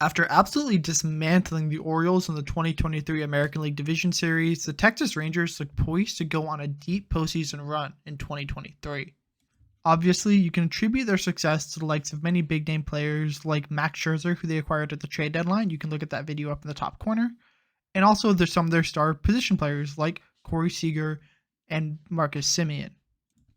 After absolutely dismantling the Orioles in the 2023 American League Division Series, the Texas Rangers look poised to go on a deep postseason run in 2023. Obviously, you can attribute their success to the likes of many big-name players like Max Scherzer, who they acquired at the trade deadline. You can look at that video up in the top corner. And also, there's some of their star position players like Corey Seager and Marcus Semien.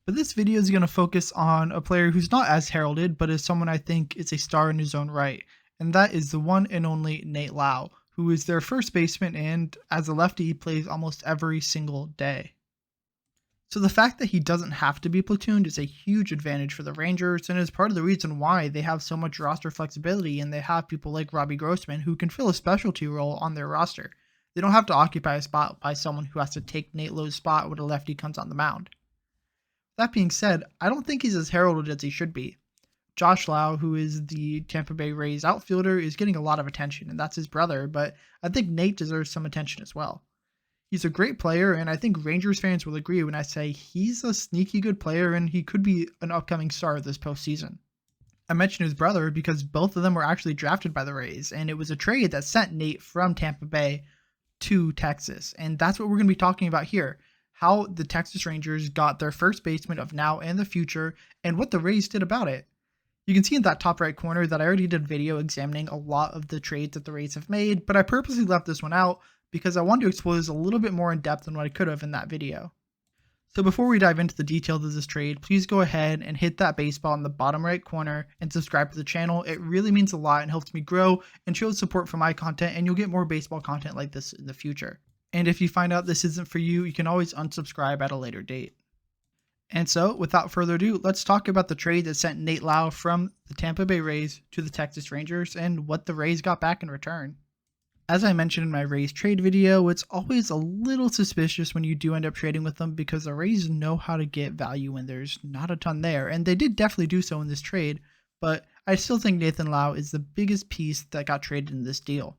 But this video is going to focus on a player who's not as heralded, but is someone I think is a star in his own right. And that is the one and only Nate Lowe, who is their first baseman and, as a lefty, plays almost every single day. So the fact that he doesn't have to be platooned is a huge advantage for the Rangers and is part of the reason why they have so much roster flexibility and they have people like Robbie Grossman who can fill a specialty role on their roster. They don't have to occupy a spot by someone who has to take Nate Lowe's spot when a lefty comes on the mound. That being said, I don't think he's as heralded as he should be. Josh Lowe, who is the Tampa Bay Rays outfielder, is getting a lot of attention, and that's his brother, but I think Nate deserves some attention as well. He's a great player, and I think Rangers fans will agree when I say he's a sneaky good player and he could be an upcoming star this postseason. I mentioned his brother because both of them were actually drafted by the Rays, and it was a trade that sent Nate from Tampa Bay to Texas, and that's what we're going to be talking about here. How the Texas Rangers got their first baseman of now and the future, and what the Rays did about it. You can see in that top right corner that I already did a video examining a lot of the trades that the Rays have made, but I purposely left this one out because I wanted to explore this a little bit more in depth than what I could have in that video. So before we dive into the details of this trade, please go ahead and hit that baseball in the bottom right corner and subscribe to the channel. It really means a lot and helps me grow and shows support for my content, and you'll get more baseball content like this in the future. And if you find out this isn't for you, you can always unsubscribe at a later date. And so, without further ado, let's talk about the trade that sent Nate Lowe from the Tampa Bay Rays to the Texas Rangers and what the Rays got back in return. As I mentioned in my Rays trade video, it's always a little suspicious when you do end up trading with them because the Rays know how to get value when there's not a ton there, and they did definitely do so in this trade, but I still think Nathan Lowe is the biggest piece that got traded in this deal.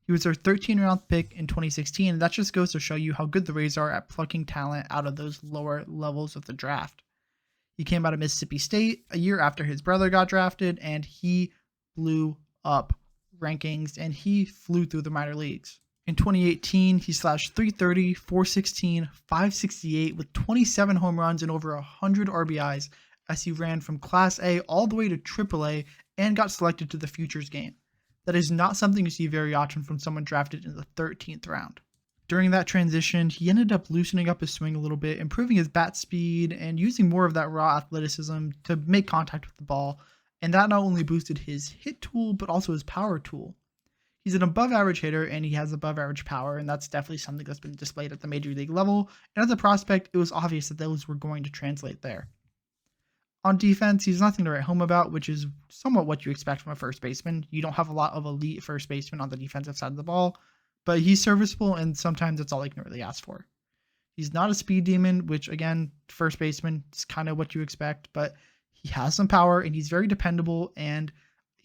He was their 13th round pick in 2016, and that just goes to show you how good the Rays are at plucking talent out of those lower levels of the draft. He came out of Mississippi State a year after his brother got drafted, and he blew up rankings, and he flew through the minor leagues. In 2018, he slashed .330, .416, .568 with 27 home runs and over 100 RBIs as he ran from Class A all the way to AAA and got selected to the Futures game. That is not something you see very often from someone drafted in the 13th round. During that transition, he ended up loosening up his swing a little bit, improving his bat speed, and using more of that raw athleticism to make contact with the ball, and that not only boosted his hit tool, but also his power tool. He's an above average hitter, and he has above average power, and that's definitely something that's been displayed at the major league level, and as a prospect, it was obvious that those were going to translate there. On defense, he's nothing to write home about, which is somewhat what you expect from a first baseman. You don't have a lot of elite first basemen on the defensive side of the ball, but he's serviceable, and sometimes that's all I can really ask for. He's not a speed demon, which, again, first baseman is kind of what you expect, but he has some power, and he's very dependable, and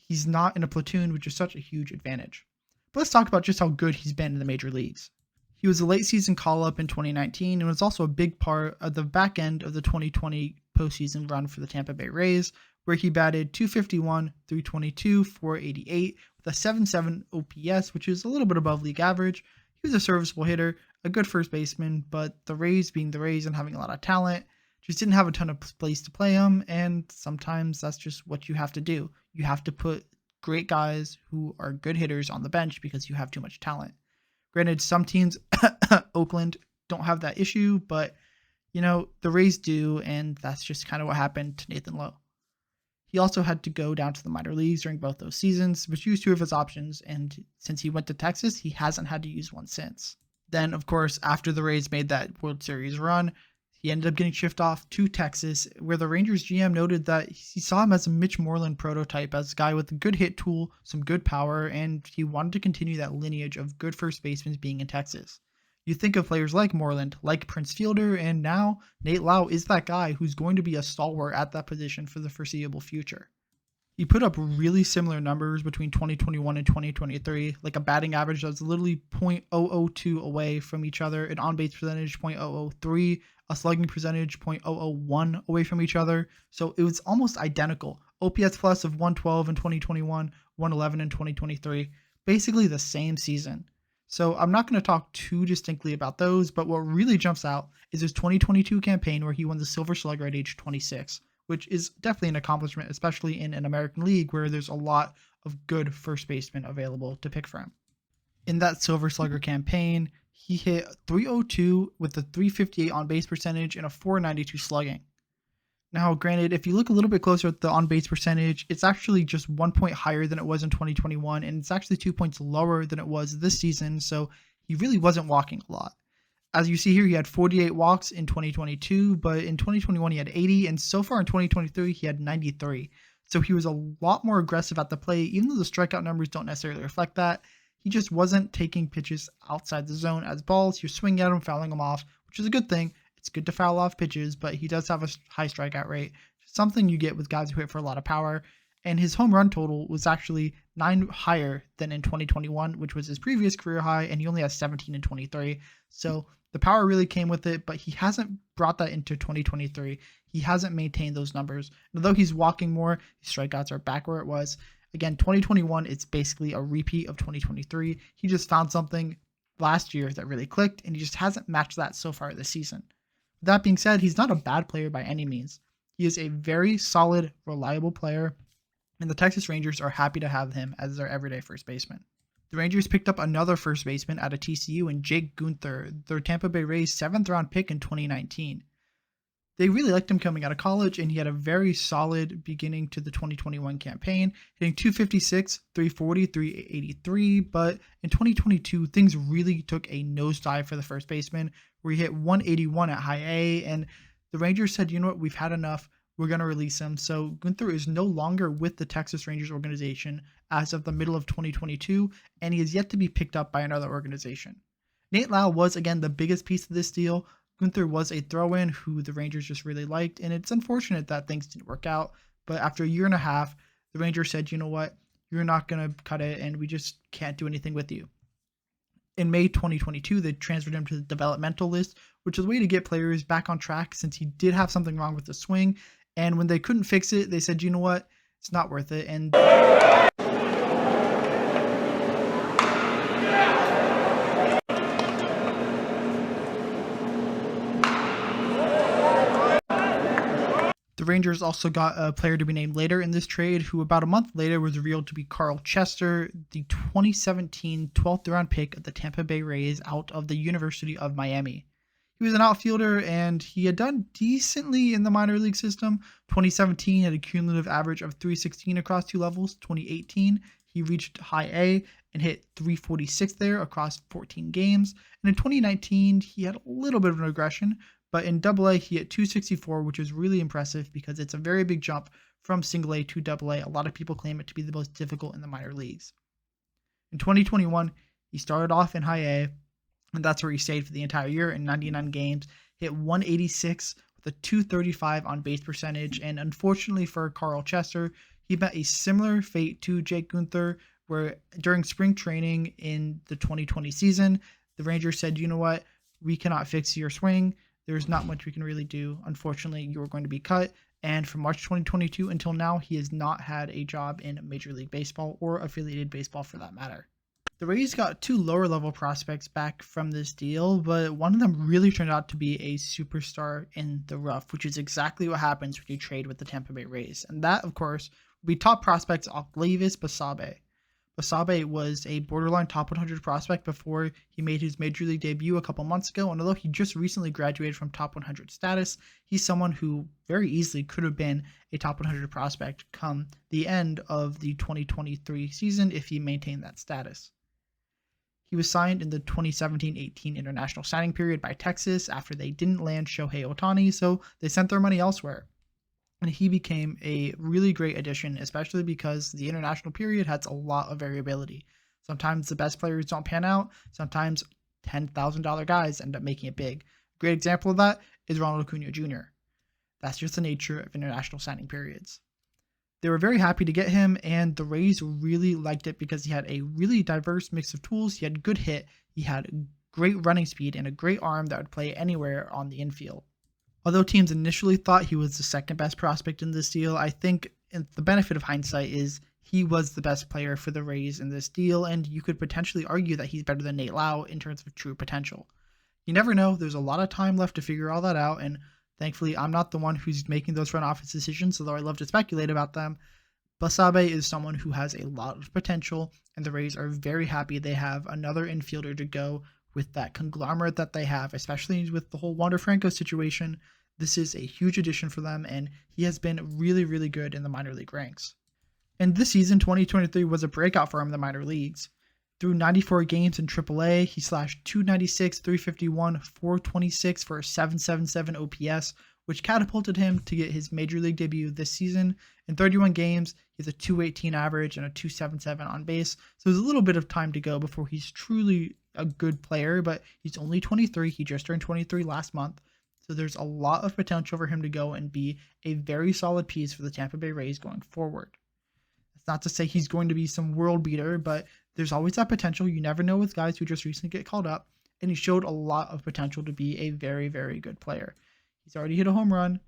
he's not in a platoon, which is such a huge advantage. But let's talk about just how good he's been in the major leagues. He was a late season call-up in 2019 and was also a big part of the back end of the 2020 postseason run for the Tampa Bay Rays, where he batted .251, .322, .488 with a .77 OPS, which is a little bit above league average. He was a serviceable hitter, a good first baseman, but the Rays, being the Rays and having a lot of talent, just didn't have a ton of place to play him, and sometimes that's just what you have to do. You have to put great guys who are good hitters on the bench because you have too much talent. Granted, some teams, Oakland, don't have that issue, but the Rays do, and that's just kind of what happened to Nathan Lowe. He also had to go down to the minor leagues during both those seasons, but used two of his options, and since he went to Texas, he hasn't had to use one since. Then, of course, after the Rays made that World Series run, he ended up getting shipped off to Texas, where the Rangers GM noted that he saw him as a Mitch Moreland prototype, as a guy with a good hit tool, some good power, and he wanted to continue that lineage of good first basemen being in Texas. You think of players like Moreland, like Prince Fielder, and now Nate Lowe is that guy who's going to be a stalwart at that position for the foreseeable future. He put up really similar numbers between 2021 and 2023, like a batting average that's literally .002 away from each other, an on-base percentage .003, a slugging percentage .001 away from each other. So it was almost identical. OPS plus of 112 in 2021, 111 in 2023, basically the same season. So I'm not going to talk too distinctly about those, but what really jumps out is his 2022 campaign where he won the Silver Slugger at age 26, which is definitely an accomplishment, especially in an American League where there's a lot of good first basemen available to pick from. In that Silver Slugger campaign, he hit .302 with a .358 on base percentage and a .492 slugging. Now, granted, if you look a little bit closer at the on-base percentage, it's actually just 1 point higher than it was in 2021, and it's actually 2 points lower than it was this season, so he really wasn't walking a lot. As you see here, he had 48 walks in 2022, but in 2021 he had 80, and so far in 2023 he had 93. So he was a lot more aggressive at the plate, even though the strikeout numbers don't necessarily reflect that. He just wasn't taking pitches outside the zone as balls. He was swinging at them, fouling them off, which is a good thing. It's good to foul off pitches, but he does have a high strikeout rate, something you get with guys who hit for a lot of power. And his home run total was actually 9 higher than in 2021, which was his previous career high, and he only has 17 in 23. So the power really came with it, but he hasn't brought that into 2023. He hasn't maintained those numbers. Although he's walking more, his strikeouts are back where it was. Again, 2021, it's basically a repeat of 2023. He just found something last year that really clicked, and he just hasn't matched that so far this season. That being said, he's not a bad player by any means. He is a very solid, reliable player, and the Texas Rangers are happy to have him as their everyday first baseman. The Rangers picked up another first baseman out of TCU in Jake Guenther, their Tampa Bay Rays 7th round pick in 2019. They really liked him coming out of college, and he had a very solid beginning to the 2021 campaign, hitting .256, .340, .383, but in 2022, things really took a nosedive for the first baseman, where he hit .181 at high A, and the Rangers said, you know what, we've had enough, we're going to release him. So Guenther is no longer with the Texas Rangers organization as of the middle of 2022, and he is yet to be picked up by another organization. Nate Lowe was, again, the biggest piece of this deal. Guenther was a throw-in who the Rangers just really liked, and it's unfortunate that things didn't work out, but after a year and a half, the Rangers said, you know what, you're not going to cut it, and we just can't do anything with you. In May 2022, they transferred him to the developmental list, which is a way to get players back on track since he did have something wrong with the swing, and when they couldn't fix it, they said, you know what, it's not worth it, and the Rangers also got a player to be named later in this trade, who about a month later was revealed to be Carl Chester, the 2017 12th round pick of the Tampa Bay Rays out of the University of Miami. He was an outfielder, and he had done decently in the minor league system. 2017 had a cumulative average of .316 across 2 levels. 2018, he reached high A and hit .346 there across 14 games. And in 2019, he had a little bit of an regression, but in AA, he hit .264, which is really impressive because it's a very big jump from single A to AA. A lot of people claim it to be the most difficult in the minor leagues. In 2021, he started off in high A, and that's where he stayed for the entire year in 99 games, hit .186 with a .235 on base percentage, and unfortunately for Carl Chester, he met a similar fate to Jake Guenther, where during spring training in the 2020 season, the Rangers said, you know what, we cannot fix your swing. There's not much we can really do. Unfortunately, you're going to be cut. And from March 2022 until now, he has not had a job in Major League Baseball or affiliated baseball for that matter. The Rays got 2 lower level prospects back from this deal, but one of them really turned out to be a superstar in the rough, which is exactly what happens when you trade with the Tampa Bay Rays. And that, of course, would be top prospect Osleivis Basabe. Basabe was a borderline top 100 prospect before he made his major league debut a couple months ago, and although he just recently graduated from top 100 status, he's someone who very easily could have been a top 100 prospect come the end of the 2023 season if he maintained that status. He was signed in the 2017-18 international signing period by Texas after they didn't land Shohei Ohtani, so they sent their money elsewhere. And he became a really great addition, especially because the international period has a lot of variability. Sometimes the best players don't pan out. Sometimes $10,000 guys end up making it big. A great example of that is Ronald Acuna Jr. That's just the nature of international signing periods. They were very happy to get him, and the Rays really liked it because he had a really diverse mix of tools. He had good hit, he had great running speed, and a great arm that would play anywhere on the infield. Although teams initially thought he was the second best prospect in this deal, I think the benefit of hindsight is he was the best player for the Rays in this deal, and you could potentially argue that he's better than Nate Lowe in terms of true potential. You never know. There's a lot of time left to figure all that out, and thankfully I'm not the one who's making those front office decisions, although I love to speculate about them. Basabe is someone who has a lot of potential, and the Rays are very happy they have another infielder to go with that conglomerate that they have, especially with the whole Wander Franco situation. This is a huge addition for them, and he has been really, really good in the minor league ranks. And this season, 2023, was a breakout for him in the minor leagues. Through 94 games in AAA, he slashed 296, 351, 426 for a 777 OPS, which catapulted him to get his major league debut this season. In 31 games, he has a 218 average and a 277 on base. So there's a little bit of time to go before he's truly a good player, but he's only 23. He just turned 23 last month. So there's a lot of potential for him to go and be a very solid piece for the Tampa Bay Rays going forward. It's not to say he's going to be some world beater, but there's always that potential. You never know with guys who just recently get called up, and he showed a lot of potential to be a very, very good player. He's already hit a home run,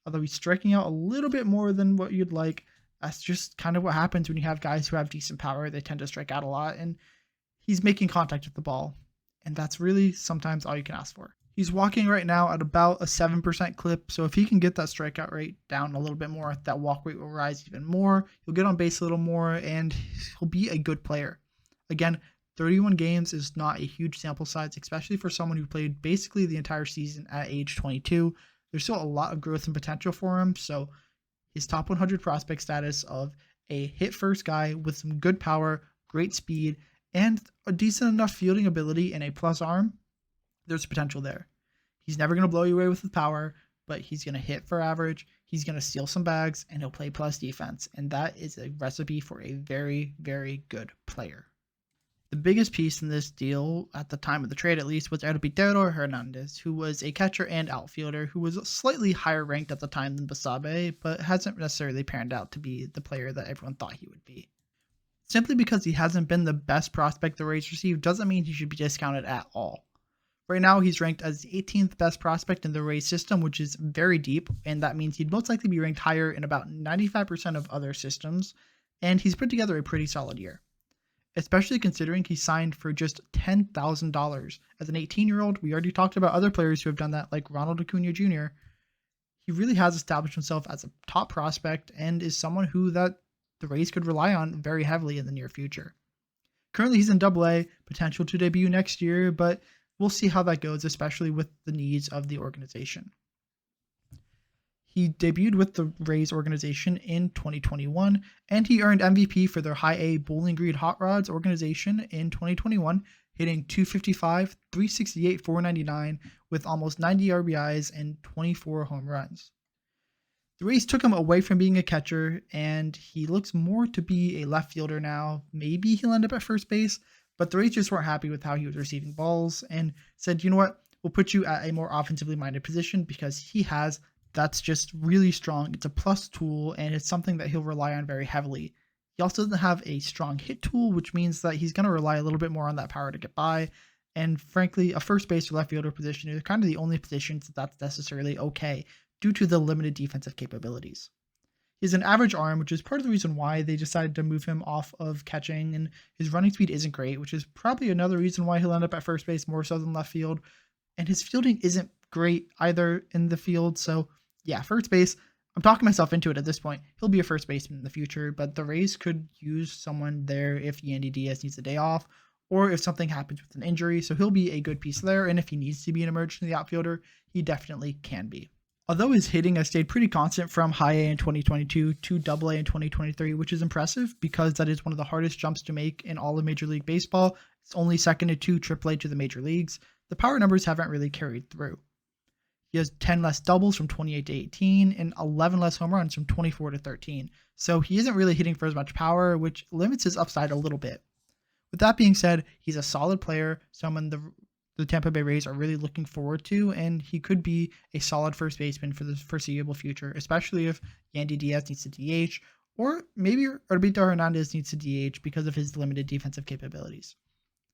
although he's striking out a little bit more than what you'd like. That's just kind of what happens when you have guys who have decent power. They tend to strike out a lot, and he's making contact with the ball, and that's really sometimes all you can ask for. He's walking right now at about a 7% clip, so if he can get that strikeout rate down a little bit more, that walk rate will rise even more. He'll get on base a little more, and he'll be a good player. Again, 31 games is not a huge sample size, especially for someone who played basically the entire season at age 22. There's still a lot of growth and potential for him, so his top 100 prospect status of a hit-first guy with some good power, great speed, and a decent enough fielding ability and a plus arm, there's potential there. He's never going to blow you away with his power, but he's going to hit for average, he's going to steal some bags, and he'll play plus defense, and that is a recipe for a very, very good player. The biggest piece in this deal, at the time of the trade at least, was Herbitero Hernandez, who was a catcher and outfielder who was slightly higher ranked at the time than Basabe, but hasn't necessarily panned out to be the player that everyone thought he would be. Simply because he hasn't been the best prospect the Rays received doesn't mean he should be discounted at all. Right now, he's ranked as the 18th best prospect in the Rays system, which is very deep, and that means he'd most likely be ranked higher in about 95% of other systems, and he's put together a pretty solid year. Especially considering he signed for just $10,000. As an 18-year-old, we already talked about other players who have done that, like Ronald Acuna Jr. He really has established himself as a top prospect and is someone who that the Rays could rely on very heavily in the near future. Currently, he's in AA, potential to debut next year, but we'll see how that goes, especially with the needs of the organization. He debuted with the Rays organization in 2021, and he earned MVP for their High A Bowling Green Hot Rods organization in 2021, hitting .255, 368, 499 with almost 90 RBIs and 24 home runs. The Rays took him away from being a catcher, and he looks more to be a left fielder now. Maybe he'll end up at first base, but the Rays just weren't happy with how he was receiving balls and said, you know what, we'll put you at a more offensively minded position because that's just really strong. It's a plus tool, and it's something that he'll rely on very heavily. He also doesn't have a strong hit tool, which means that he's going to rely a little bit more on that power to get by. And frankly, a first base or left fielder position is kind of the only positions that's necessarily okay due to the limited defensive capabilities. He has an average arm, which is part of the reason why they decided to move him off of catching, and his running speed isn't great, which is probably another reason why he'll end up at first base more so than left field. And his fielding isn't great either in the field, so yeah, first base, I'm talking myself into it at this point. He'll be a first baseman in the future, but the Rays could use someone there if Yandy Diaz needs a day off or if something happens with an injury, so he'll be a good piece there, and if he needs to be an emergency outfielder, he definitely can be. Although his hitting has stayed pretty constant from High A in 2022 to AA in 2023, which is impressive because that is one of the hardest jumps to make in all of Major League Baseball. It's only second to AAA to the major leagues. The power numbers haven't really carried through. He has 10 less doubles from 28 to 18 and 11 less home runs from 24 to 13. So he isn't really hitting for as much power, which limits his upside a little bit. With that being said, he's a solid player, someone the Tampa Bay Rays are really looking forward to, and he could be a solid first baseman for the foreseeable future, especially if Yandy Diaz needs to DH, or maybe Herbitero Hernandez needs to DH because of his limited defensive capabilities.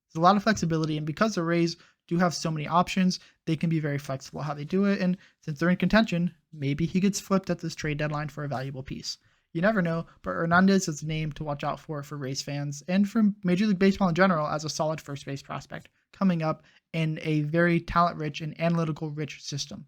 There's a lot of flexibility, and because the Rays do have so many options, they can be very flexible how they do it, and since they're in contention, maybe he gets flipped at this trade deadline for a valuable piece. You never know, but Hernandez is a name to watch out for Rays fans and for Major League Baseball in general as a solid first base prospect coming up in a very talent-rich and analytical-rich system.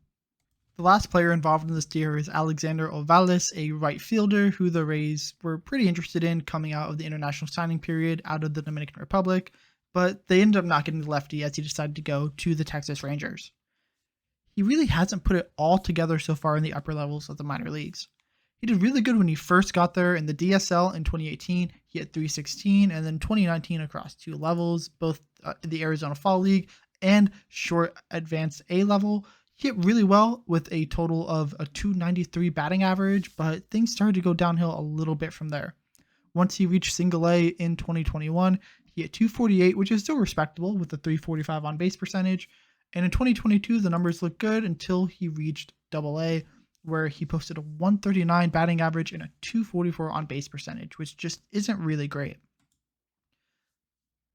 The last player involved in this deal is Alexander Ovales, a right fielder who the Rays were pretty interested in coming out of the international signing period out of the Dominican Republic, but they ended up not getting the lefty as he decided to go to the Texas Rangers. He really hasn't put it all together so far in the upper levels of the minor leagues. He did really good when he first got there in the DSL in 2018. He hit .316, and then 2019 across 2 levels, both the Arizona Fall League and short advanced A level. He hit really well with a total of a .293 batting average, but things started to go downhill a little bit from there. Once he reached single A in 2021, he hit .248, which is still respectable with a .345 on base percentage. And in 2022, the numbers looked good until he reached double A, where he posted a .139 batting average and a .244 on base percentage, which just isn't really great.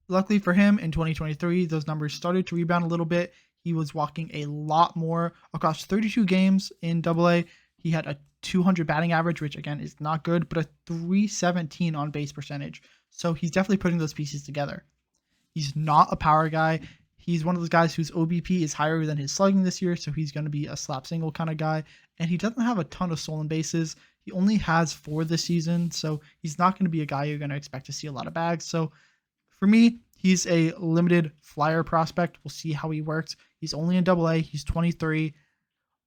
Luckily for him, in 2023, those numbers started to rebound a little bit. He was walking a lot more across 32 games in AA. He had a .200 batting average, which again is not good, but a .317 on base percentage. So he's definitely putting those pieces together. He's not a power guy. He's one of those guys whose OBP is higher than his slugging this year, so he's going to be a slap single kind of guy. And he doesn't have a ton of stolen bases. He only has 4 this season, so he's not going to be a guy you're going to expect to see a lot of bags. So for me, he's a limited flyer prospect. We'll see how he works. He's only in AA. He's 23.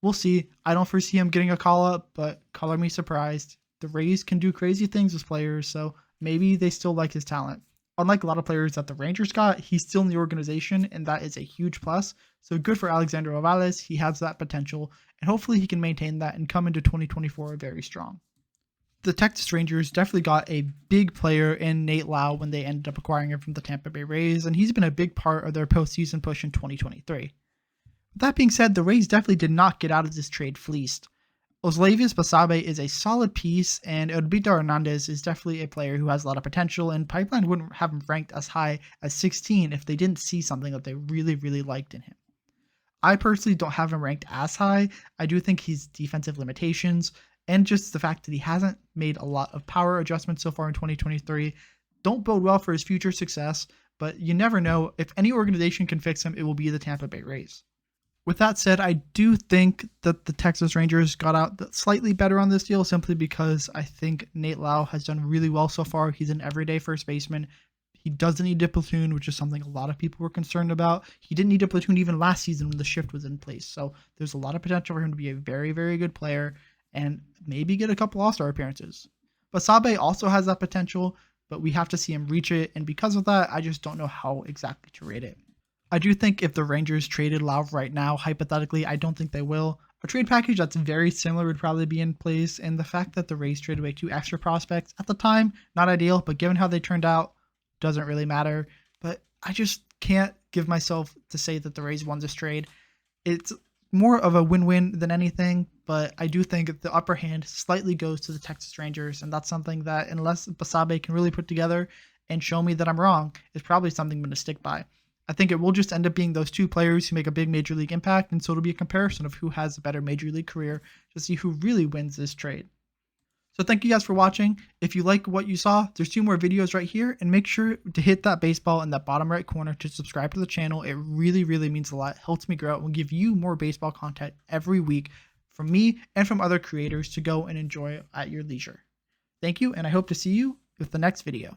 We'll see. I don't foresee him getting a call-up, but color me surprised. The Rays can do crazy things with players, so maybe they still like his talent. Unlike a lot of players that the Rangers got, he's still in the organization, and that is a huge plus. So good for Alexander Ovales. He has that potential, and hopefully he can maintain that and come into 2024 very strong. The Texas Rangers definitely got a big player in Nate Lowe when they ended up acquiring him from the Tampa Bay Rays, and he's been a big part of their postseason push in 2023. With that being said, the Rays definitely did not get out of this trade fleeced. Osleivis Basabe is a solid piece, and Herbitero Hernandez is definitely a player who has a lot of potential, and Pipeline wouldn't have him ranked as high as 16 if they didn't see something that they really, really liked in him. I personally don't have him ranked as high. I do think his defensive limitations and just the fact that he hasn't made a lot of power adjustments so far in 2023 don't bode well for his future success, but you never know. If any organization can fix him, it will be the Tampa Bay Rays. With that said, I do think that the Texas Rangers got out slightly better on this deal simply because I think Nate Lowe has done really well so far. He's an everyday first baseman. He doesn't need a platoon, which is something a lot of people were concerned about. He didn't need a platoon even last season when the shift was in place. So there's a lot of potential for him to be a very, very good player and maybe get a couple All-Star appearances. Basabe also has that potential, but we have to see him reach it. And because of that, I just don't know how exactly to rate it. I do think if the Rangers traded Lowe right now, hypothetically, I don't think they will. A trade package that's very similar would probably be in place, and the fact that the Rays traded away 2 extra prospects at the time, not ideal, but given how they turned out, doesn't really matter. But I just can't give myself to say that the Rays won this trade. It's more of a win-win than anything, but I do think the upper hand slightly goes to the Texas Rangers, and that's something that, unless Basabe can really put together and show me that I'm wrong, is probably something I'm going to stick by. I think it will just end up being those 2 players who make a big major league impact, and so it'll be a comparison of who has a better major league career to see who really wins this trade. So thank you guys for watching. If you like what you saw, there's 2 more videos right here, and make sure to hit that baseball in that bottom right corner to subscribe to the channel. It really, really means a lot. It helps me grow. We'll give you more baseball content every week from me and from other creators to go and enjoy at your leisure. Thank you, and I hope to see you with the next video.